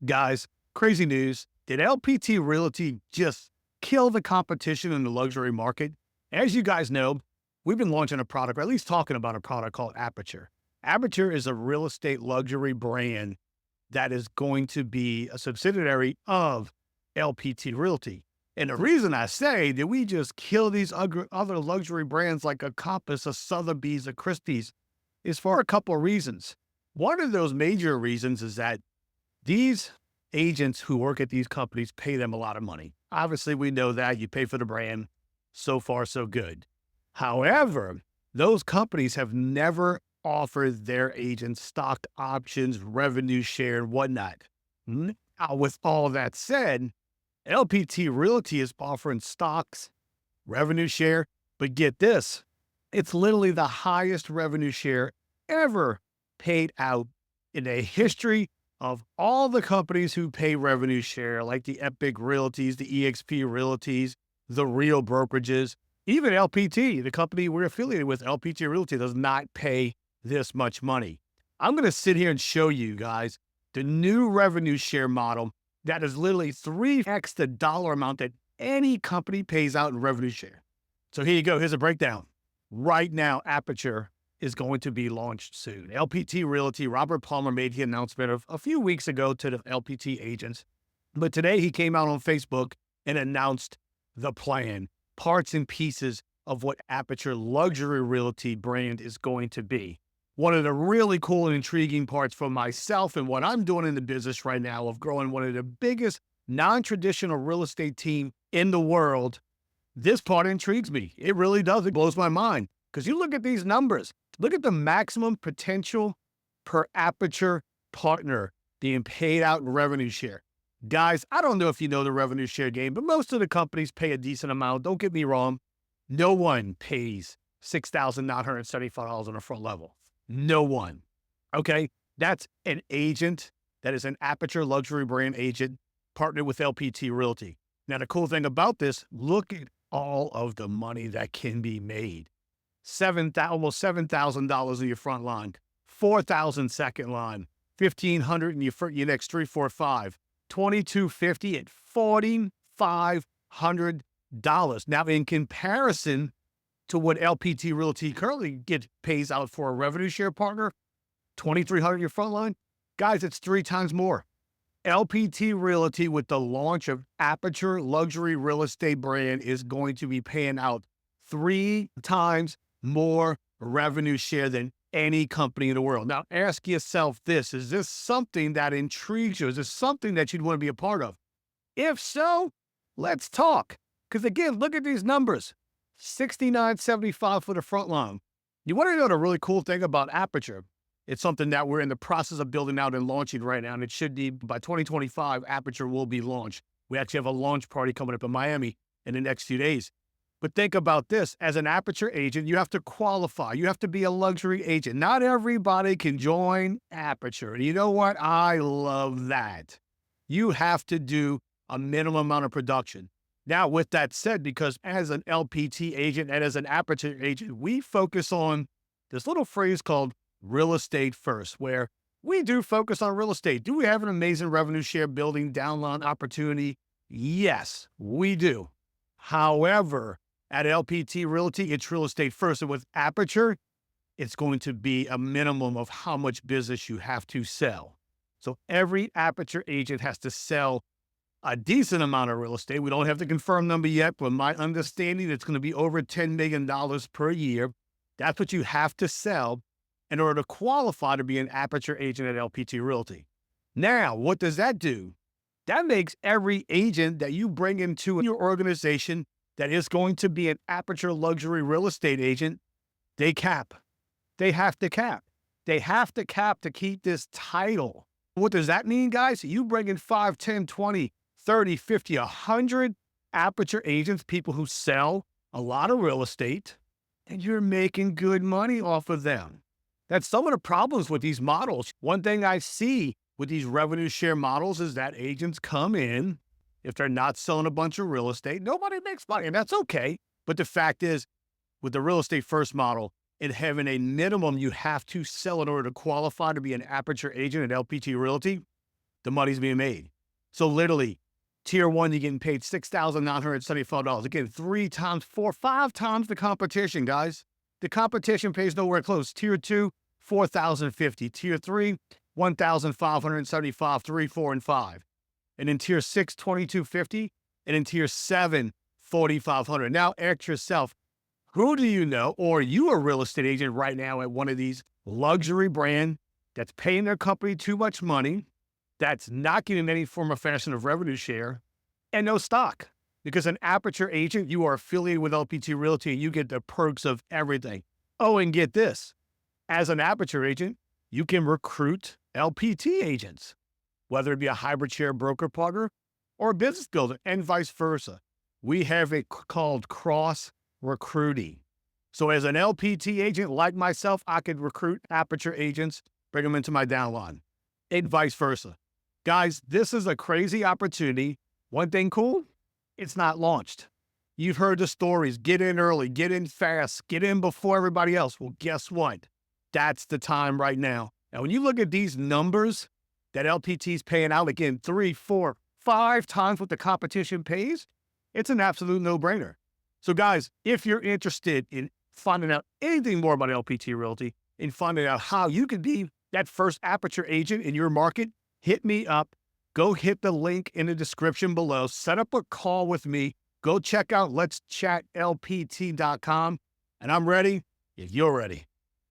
Guys, crazy news. Did LPT Realty just kill the competition in the luxury market? As you guys know, we've been launching a product, or at least talking about a product called Aperture. Aperture is a real estate luxury brand that is going to be a subsidiary of LPT Realty. And the reason I say that we just kill these other luxury brands like a Compass, a Sotheby's, a Christie's is for a couple of reasons. One of those major reasons is that these agents who work at these companies pay them a lot of money. Obviously, we know that you pay for the brand. So far, so good. However, those companies have never offered their agents stock options, revenue share, and whatnot. Now, with all that said, LPT Realty is offering stocks, revenue share, but get this, it's literally the highest revenue share ever paid out in the history of all the companies who pay revenue share, like the Epic Realties, the EXP Realties, the Real Brokerages, even LPT, the company we're affiliated with, LPT Realty, does not pay this much money. I'm going to sit here and show you guys the new revenue share model that is literally 3x the dollar amount that any company pays out in revenue share. So here you go. Here's a breakdown. Right now, Aperture is going to be launched soon. LPT Realty, Robert Palmer made the announcement of a few weeks ago to the LPT agents. But today he came out on Facebook and announced the plan, parts and pieces of what Aperture Luxury Realty brand is going to be. One of the really cool and intriguing parts for myself and what I'm doing in the business right now of growing one of the biggest non-traditional real estate team in the world, this part intrigues me. It really does. It blows my mind. Because you look at these numbers, look at the maximum potential per Aperture partner being paid out in revenue share. Guys, I don't know if you know the revenue share game, but most of the companies pay a decent amount. Don't get me wrong. No one pays $6,975 on the front level. No one. Okay. That's an agent that is an Aperture luxury brand agent partnered with LPT Realty. Now, the cool thing about this, look at all of the money that can be made. Almost $7,000 in your front line, $4,000 second line, $1,500 in your next 3, 4, 5, $2,250 at $4,500. Now, in comparison to what LPT Realty currently pays out for a revenue share partner, $2,300 in your front line, guys, it's 3 times more. LPT Realty, with the launch of Aperture Luxury Real Estate brand, is going to be paying out 3 times more revenue share than any company in the world. Now, ask yourself this, is this something that intrigues you? Is this something that you'd want to be a part of? If so, let's talk. Because again, look at these numbers, $69.75 for the front line. You want to know the really cool thing about Aperture? It's something that we're in the process of building out and launching right now. And it should be by 2025, Aperture will be launched. We actually have a launch party coming up in Miami in the next few days. But think about this. As an Aperture agent, you have to qualify. You have to be a luxury agent. Not everybody can join Aperture. And you know what? I love that. You have to do a minimum amount of production. Now, with that said, because as an LPT agent and as an Aperture agent, we focus on this little phrase called real estate first, where we do focus on real estate. Do we have an amazing revenue share building downline opportunity? Yes, we do. However, at LPT Realty, it's real estate first. And with Aperture, it's going to be a minimum of how much business you have to sell. So every Aperture agent has to sell a decent amount of real estate. We don't have the confirmed number yet, but my understanding, it's going to be over $10 million per year. That's what you have to sell in order to qualify to be an Aperture agent at LPT Realty. Now, what does that do? That makes every agent that you bring into your organization that is going to be an Aperture luxury real estate agent, they cap. They have to cap. They have to cap to keep this title. What does that mean, guys? You bring in 5, 10, 20, 30, 50, 100 Aperture agents, people who sell a lot of real estate, and you're making good money off of them. That's some of the problems with these models. One thing I see with these revenue share models is that agents come in, if they're not selling a bunch of real estate, nobody makes money, and that's okay. But the fact is, with the real estate first model and having a minimum you have to sell in order to qualify to be an Aperture agent at LPT Realty, the money's being made. So literally, tier one, you're getting paid $6,975. Again, 3 times, 4, 5 times the competition, guys. The competition pays nowhere close. Tier two, $4,050. Tier three, $1,575, 3, 4, and 5. And in tier six, $2,250. And in tier seven, $4,500. Now ask yourself, who do you know, or are you a real estate agent right now at one of these luxury brand that's paying their company too much money, that's not getting any form of fashion of revenue share, and no stock? Because an Aperture agent, you are affiliated with LPT Realty and you get the perks of everything. Oh, and get this. As an Aperture agent, you can recruit LPT agents, whether it be a hybrid share broker partner or a business builder, and vice versa. We have it called cross recruiting. So as an LPT agent like myself, I could recruit Aperture agents, bring them into my downline, and vice versa. Guys, this is a crazy opportunity. One thing cool, it's not launched. You've heard the stories, get in early, get in fast, get in before everybody else. Well, guess what? That's the time right now. Now, when you look at these numbers that LPT's paying out, again, 3, 4, 5 times what the competition pays, it's an absolute no-brainer. So guys, if you're interested in finding out anything more about LPT Realty and finding out how you can be that first Aperture agent in your market, hit me up. Go hit the link in the description below. Set up a call with me. Go check out letschatlpt.com. And I'm ready if you're ready.